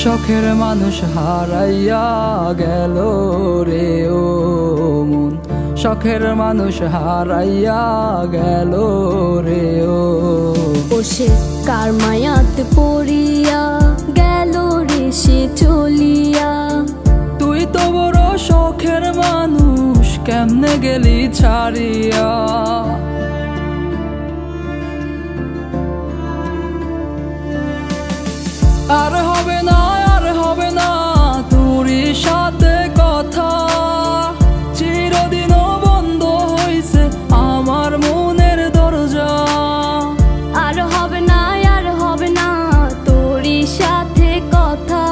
শখের মানুষ হারাইয়া গেল রে ও মন, শখের মানুষ হারাইয়া গেল রে ও। সে কার মায়াত পড়িয়া গেল রে সে চলিয়া। তুই তো বড় শখের মানুষ, কেমনে গেলি ছাড়িয়া। আর হবে না, আর হবে না তোরই সাথে কথা, চিরদিনও বন্ধ হইছে আমার মনের দরজা। আর হবে না, আর হবে না তোরই সাথে কথা,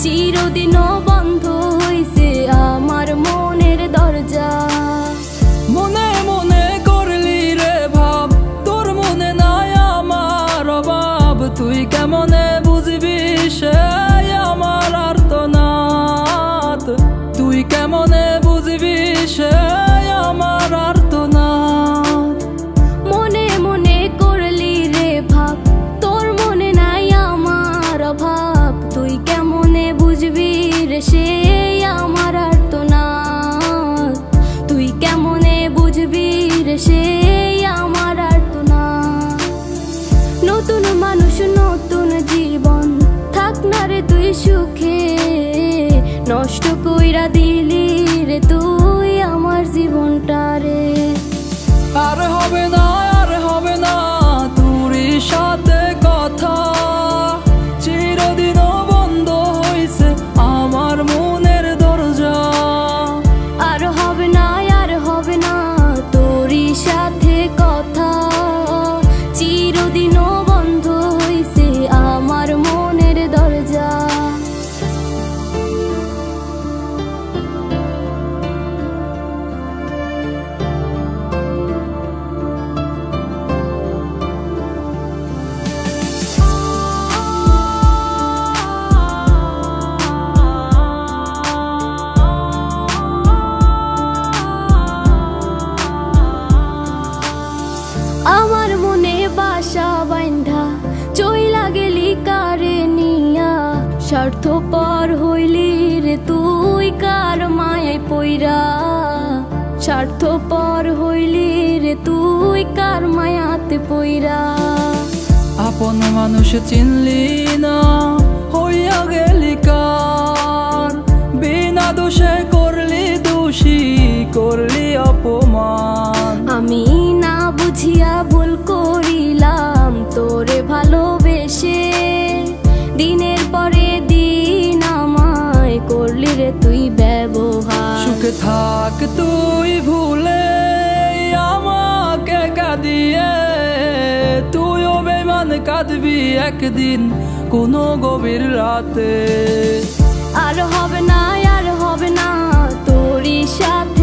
চিরদিনও বন্ধ হইছে আমার মনের দরজা। মনে মনে করলি রে ভাব, তোর মনে নাই আমার অভাব। তুই কেমনে বুঝবি সে আমার আর্তনাদ, তুই কেমনে বুঝবি সে আমার আর্তনাদ। মনে মনে করলি রে ভাব, তোর মনে নাই আমার অভাব। তুই কেমনে বুঝবি রে সে আমার আর্তনাদ, তুই কেমনে বুঝবি রে সে আমার আর্তনাদ। নতুন মানুষ নতুন জীবন, থাক না রে তুই সুখে, নষ্ট কইরা দিলি রে তুই আমার জীবনটা রে। আর হবে না, আর হবে না তোরই সাথে কথা, চিরদিনও বন্ধ হইছে আমার মনের দরজা। আর হবে না, আর হবে না তোরই সাথে কথা, চিরদিনও বন্ধ হইছে আমার মনের দরজা। আমার মনে বাসা বাইন্ধা চইলা গেলি কারে নিয়া, স্বার্থপর হইলি রে তুই কার মায়ায় পইরা। স্বার্থপর হইলি রে তুই কার মায়াতে পইরা। আপন মানুষ চিনলি না, হইয়া গেলি কার। বিনা দোষে করলি দোষী, করলি অপমান। আমি না বুঝিয়া ভুল করিলাম তোরে ভালোবেসে, দিনের পরে দিন আমায় করলি রে তুই ব্যবহার। সুখে থাক তুই ভুলে আমাকে কাঁদিয়ে, তুইও বেমান কাঁদবি একদিন কোনো গভীর রাতে। আর হবে না, আর হবে না তোরই সাথে